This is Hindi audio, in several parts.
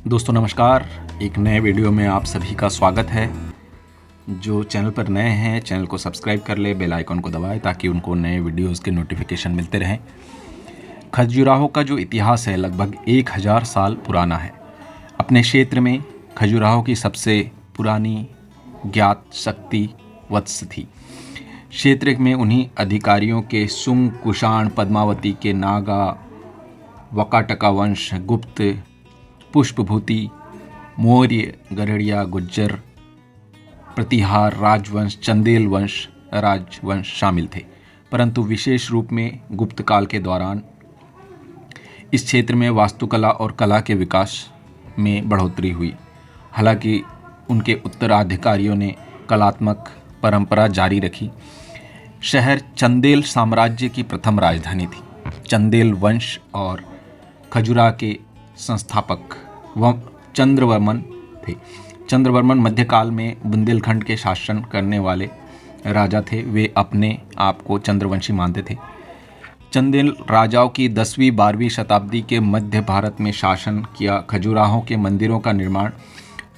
दोस्तों नमस्कार। एक नए वीडियो में आप सभी का स्वागत है। जो चैनल पर नए हैं चैनल को सब्सक्राइब कर ले, बेल आइकन को दबाएं ताकि उनको नए वीडियोस के नोटिफिकेशन मिलते रहें। खजुराहो का जो इतिहास है लगभग 1000 साल पुराना है। अपने क्षेत्र में खजुराहो की सबसे पुरानी ज्ञात शक्ति वत्स थी। क्षेत्र में उन्हीं अधिकारियों के सुंग, कुषाण, पद्मावती के नागा, वकाटका वंश, गुप्त, पुष्पभूति, मौर्य, गरड़िया, गुज्जर, प्रतिहार राजवंश, चंदेल वंश राजवंश शामिल थे। परंतु विशेष रूप में गुप्त काल के दौरान इस क्षेत्र में वास्तुकला और कला के विकास में बढ़ोतरी हुई। हालांकि उनके उत्तराधिकारियों ने कलात्मक परंपरा जारी रखी। शहर चंदेल साम्राज्य की प्रथम राजधानी थी। चंदेल वंश और खजुराहो के संस्थापक चंद्रवर्मन थे। चंद्रवर्मन मध्यकाल में बुंदेलखंड के शासन करने वाले राजा थे। वे अपने आप को चंद्रवंशी मानते थे। चंदेल राजाओं की 10वीं 12वीं शताब्दी के मध्य भारत में शासन किया। खजुराहो के मंदिरों का निर्माण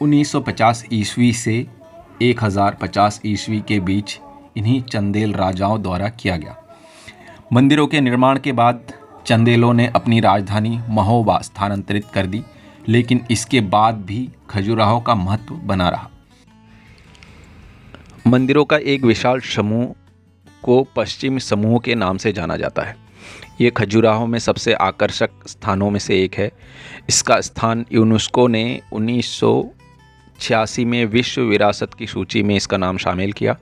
1950 ईस्वी से 1050 ईस्वी के बीच इन्हीं चंदेल राजाओं द्वारा किया गया। मंदिरों के निर्माण के बाद चंदेलों ने अपनी राजधानी महोबा स्थानांतरित कर दी, लेकिन इसके बाद भी खजुराहो का महत्व बना रहा। मंदिरों का एक विशाल समूह को पश्चिम समूह के नाम से जाना जाता है। ये खजुराहो में सबसे आकर्षक स्थानों में से एक है। इसका स्थान यूनेस्को ने 1986 में विश्व विरासत की सूची में इसका नाम शामिल किया।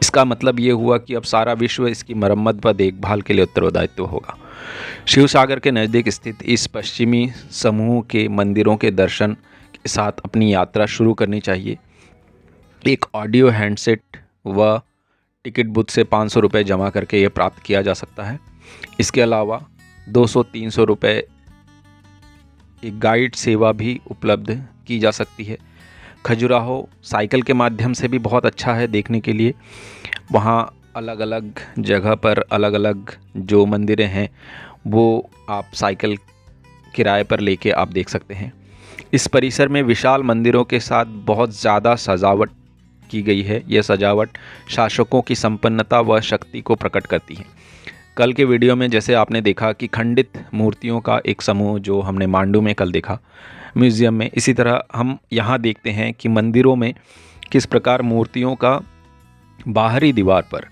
इसका मतलब ये हुआ कि अब सारा विश्व इसकी मरम्मत व देखभाल के लिए उत्तरदायित्व होगा। शिव सागर के नज़दीक स्थित इस पश्चिमी समूह के मंदिरों के दर्शन के साथ अपनी यात्रा शुरू करनी चाहिए। एक ऑडियो हैंडसेट व टिकट बुथ से 500 रुपये जमा करके ये प्राप्त किया जा सकता है। इसके अलावा 200-300 रुपये एक गाइड सेवा भी उपलब्ध की जा सकती है। खजुराहो साइकिल के माध्यम से भी बहुत अच्छा है देखने के लिए। वहाँ अलग अलग जगह पर अलग अलग जो मंदिरें हैं वो आप साइकिल किराए पर लेके आप देख सकते हैं। इस परिसर में विशाल मंदिरों के साथ बहुत ज़्यादा सजावट की गई है। यह सजावट शासकों की संपन्नता व शक्ति को प्रकट करती है। कल के वीडियो में जैसे आपने देखा कि खंडित मूर्तियों का एक समूह जो हमने मांडू में कल देखा म्यूज़ियम में, इसी तरह हम यहाँ देखते हैं कि मंदिरों में किस प्रकार मूर्तियों का बाहरी दीवार पर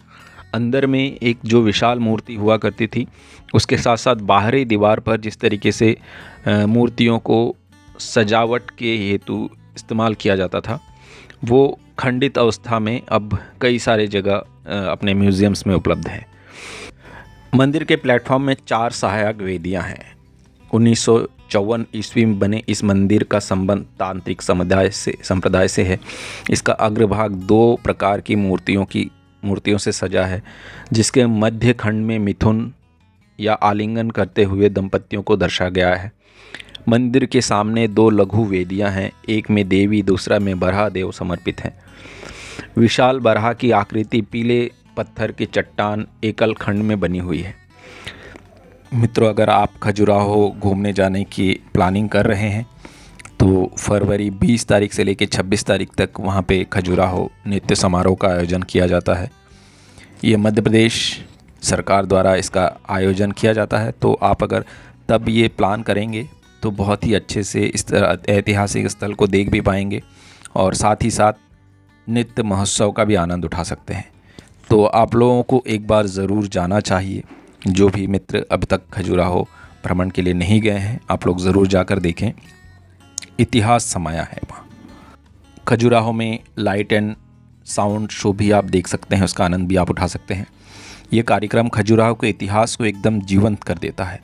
अंदर में एक जो विशाल मूर्ति हुआ करती थी उसके साथ साथ बाहरी दीवार पर जिस तरीके से मूर्तियों को सजावट के हेतु इस्तेमाल किया जाता था वो खंडित अवस्था में अब कई सारे जगह अपने म्यूज़ियम्स में उपलब्ध है। मंदिर के प्लेटफॉर्म में 4 सहायक वेदियां हैं। 1954 ईस्वी में बने इस मंदिर का संबंध तांत्रिक संप्रदाय से है। इसका अग्रभाग 2 प्रकार की मूर्तियों से सजा है, जिसके मध्य खंड में मिथुन या आलिंगन करते हुए दंपतियों को दर्शाया गया है। मंदिर के सामने 2 लघु वेदियां हैं, एक में देवी दूसरा में बराह देव समर्पित हैं। विशाल बराह की आकृति पीले पत्थर की चट्टान एकल खंड में बनी हुई है। मित्रों, अगर आप खजुराहो घूमने जाने की प्लानिंग कर रहे हैं तो फरवरी 20 तारीख से लेकर 26 तारीख तक वहाँ पे खजुराहो नृत्य समारोह का आयोजन किया जाता है। ये मध्य प्रदेश सरकार द्वारा इसका आयोजन किया जाता है। तो आप अगर तब ये प्लान करेंगे तो बहुत ही अच्छे से इस ऐतिहासिक स्थल को देख भी पाएंगे और साथ ही साथ नृत्य महोत्सव का भी आनंद उठा सकते हैं। तो आप लोगों को एक बार ज़रूर जाना चाहिए। जो भी मित्र अभी तक खजुराहो भ्रमण के लिए नहीं गए हैं आप लोग ज़रूर जाकर देखें। इतिहास समाया है वहाँ। खजुराहो में लाइट एंड साउंड शो भी आप देख सकते हैं, उसका आनंद भी आप उठा सकते हैं। ये कार्यक्रम खजुराहो के इतिहास को एकदम जीवंत कर देता है।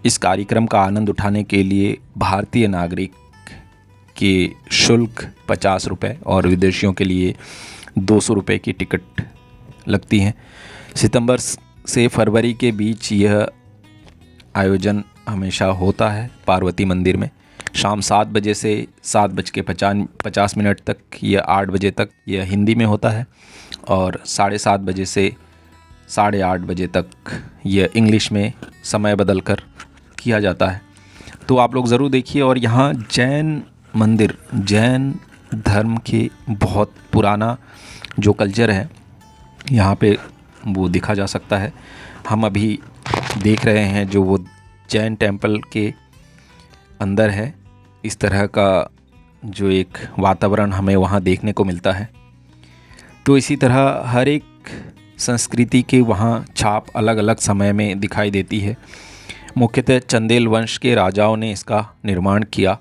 इस कार्यक्रम का आनंद उठाने के लिए भारतीय नागरिक के शुल्क 50 रुपये और विदेशियों के लिए 200 रुपये की टिकट लगती हैं। सितंबर से फरवरी के बीच यह आयोजन हमेशा होता है पार्वती मंदिर में। शाम 7 बजे से 7:50 तक या 8 बजे तक यह हिंदी में होता है और 7:30 बजे से 8:30 बजे तक यह इंग्लिश में समय बदल कर किया जाता है। तो आप लोग ज़रूर देखिए। और यहाँ जैन मंदिर, जैन धर्म के बहुत पुराना जो कल्चर है यहाँ पे वो देखा जा सकता है। हम अभी देख रहे हैं जो वो जैन टेम्पल के अंदर है, इस तरह का जो एक वातावरण हमें वहाँ देखने को मिलता है। तो इसी तरह हर एक संस्कृति के वहाँ छाप अलग अलग समय में दिखाई देती है। मुख्यतः चंदेल वंश के राजाओं ने इसका निर्माण किया,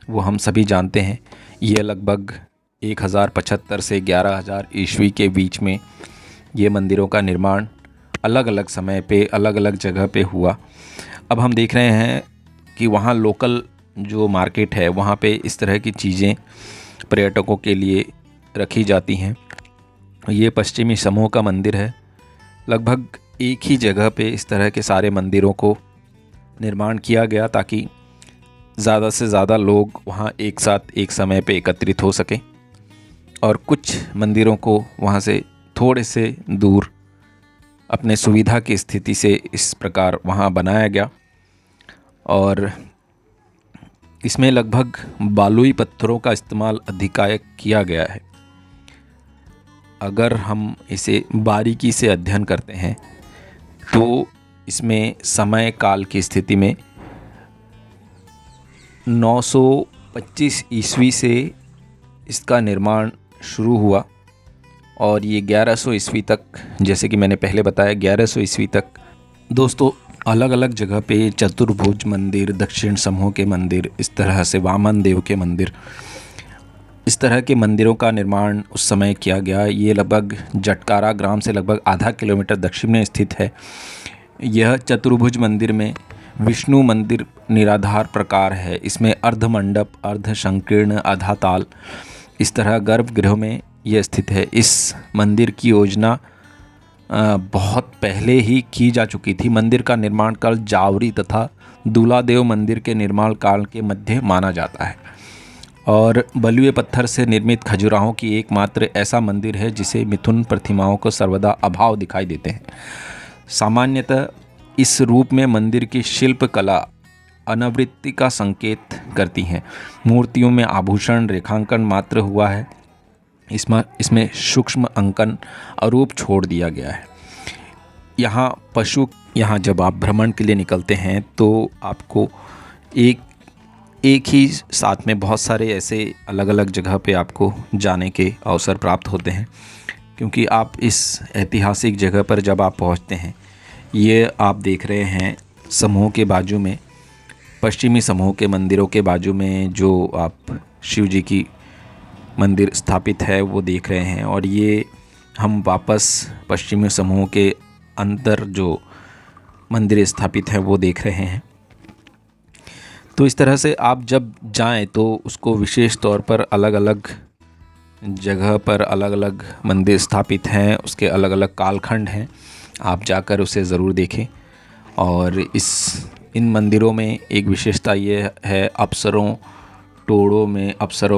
वो हम सभी जानते हैं। ये लगभग 1075 से 11,000 ईस्वी के बीच में ये मंदिरों का निर्माण अलग अलग समय पे अलग अलग जगह पे हुआ। अब हम देख रहे हैं कि वहाँ लोकल जो मार्केट है वहाँ पे इस तरह की चीज़ें पर्यटकों के लिए रखी जाती हैं। ये पश्चिमी समूह का मंदिर है। लगभग एक ही जगह पे इस तरह के सारे मंदिरों को निर्माण किया गया ताकि ज़्यादा से ज़्यादा लोग वहाँ एक साथ एक समय पे एकत्रित हो सकें, और कुछ मंदिरों को वहाँ से थोड़े से दूर अपने सुविधा की स्थिति से इस प्रकार वहाँ बनाया गया। और इसमें लगभग बालुई पत्थरों का इस्तेमाल अधिकांश किया गया है। अगर हम इसे बारीकी से अध्ययन करते हैं तो इसमें समय काल की स्थिति में 925 ईस्वी से इसका निर्माण शुरू हुआ और ये 1100 ईस्वी तक, जैसे कि मैंने पहले बताया 1100 ईस्वी तक दोस्तों अलग अलग जगह पे चतुर्भुज मंदिर, दक्षिण समूह के मंदिर, इस तरह से वामन देव के मंदिर, इस तरह के मंदिरों का निर्माण उस समय किया गया। ये लगभग जटकारा ग्राम से लगभग आधा किलोमीटर दक्षिण में स्थित है। यह चतुर्भुज मंदिर में विष्णु मंदिर निराधार प्रकार है। इसमें अर्धमंडप, अर्ध संकीर्ण, आधा ताल, इस तरह गर्भगृह में यह स्थित है। इस मंदिर की योजना बहुत पहले ही की जा चुकी थी। मंदिर का निर्माण काल जावरी तथा दूलादेव मंदिर के निर्माण काल के मध्य माना जाता है और बलुए पत्थर से निर्मित खजुराहों की एकमात्र ऐसा मंदिर है जिसे मिथुन प्रतिमाओं को सर्वदा अभाव दिखाई देते हैं। सामान्यतः इस रूप में मंदिर की शिल्प कला अनावृत्ति का संकेत करती हैं। मूर्तियों में आभूषण रेखांकन मात्र हुआ है, इसमें सूक्ष्म अंकन अरूप छोड़ दिया गया है। यहाँ जब आप भ्रमण के लिए निकलते हैं तो आपको एक ही साथ में बहुत सारे ऐसे अलग अलग जगह पे आपको जाने के अवसर प्राप्त होते हैं, क्योंकि आप इस ऐतिहासिक जगह पर जब आप पहुँचते हैं, ये आप देख रहे हैं समूह के बाजू में, पश्चिमी समूह के मंदिरों के बाजू में जो आप शिव जी की मंदिर स्थापित है वो देख रहे हैं, और ये हम वापस पश्चिमी समूह के अंदर जो मंदिर स्थापित है वो देख रहे हैं। तो इस तरह से आप जब जाएं तो उसको विशेष तौर पर अलग अलग जगह पर अलग अलग मंदिर स्थापित हैं, उसके अलग अलग कालखंड हैं, आप जाकर उसे ज़रूर देखें। और इन मंदिरों में एक विशेषता ये है, अप्सरों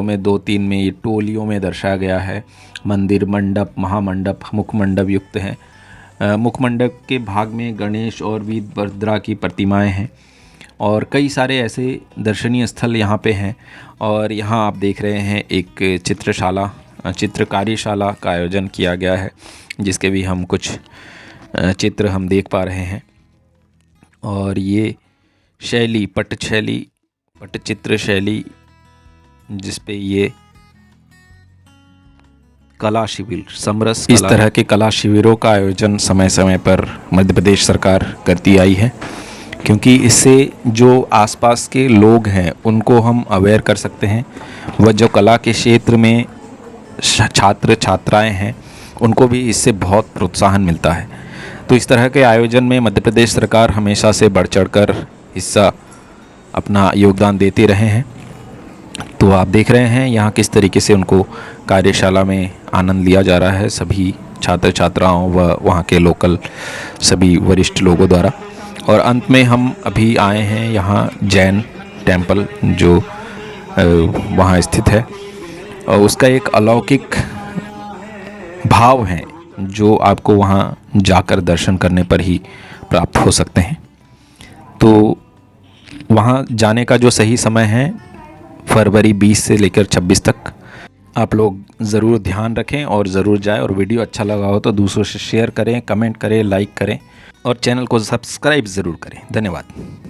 में 2-3 में ये टोलियों में दर्शाया गया है। मंदिर मंडप, महामंडप, मुखमंडप युक्त हैं। मुखमंडप के भाग में गणेश और वीरभद्रा की प्रतिमाएं हैं और कई सारे ऐसे दर्शनीय स्थल यहाँ पे हैं। और यहाँ आप देख रहे हैं एक चित्रकारीशाला का आयोजन किया गया है, जिसके भी हम कुछ चित्र हम देख पा रहे हैं। और ये शैली पटचित्र शैली, जिस पे ये कला शिविर, समरस इस तरह के कला शिविरों का आयोजन समय समय पर मध्य प्रदेश सरकार करती आई है, क्योंकि इससे जो आसपास के लोग हैं उनको हम अवेयर कर सकते हैं। वह जो कला के क्षेत्र में छात्र छात्राएं हैं उनको भी इससे बहुत प्रोत्साहन मिलता है। तो इस तरह के आयोजन में मध्य प्रदेश सरकार हमेशा से बढ़ चढ़कर हिस्सा अपना योगदान देते रहे हैं। तो आप देख रहे हैं यहाँ किस तरीके से उनको कार्यशाला में आनंद लिया जा रहा है सभी छात्र छात्राओं व वहाँ के लोकल सभी वरिष्ठ लोगों द्वारा। और अंत में हम अभी आए हैं यहाँ जैन टेम्पल जो वहाँ स्थित है, और उसका एक अलौकिक भाव है जो आपको वहाँ जाकर दर्शन करने पर ही प्राप्त हो सकते हैं। तो वहाँ जाने का जो सही समय है फरवरी 20 से लेकर 26 तक। आप लोग ज़रूर ध्यान रखें और ज़रूर जाएं, और वीडियो अच्छा लगा हो तो दूसरों से शेयर करें, कमेंट करें, लाइक करें और चैनल को सब्सक्राइब ज़रूर करें। धन्यवाद।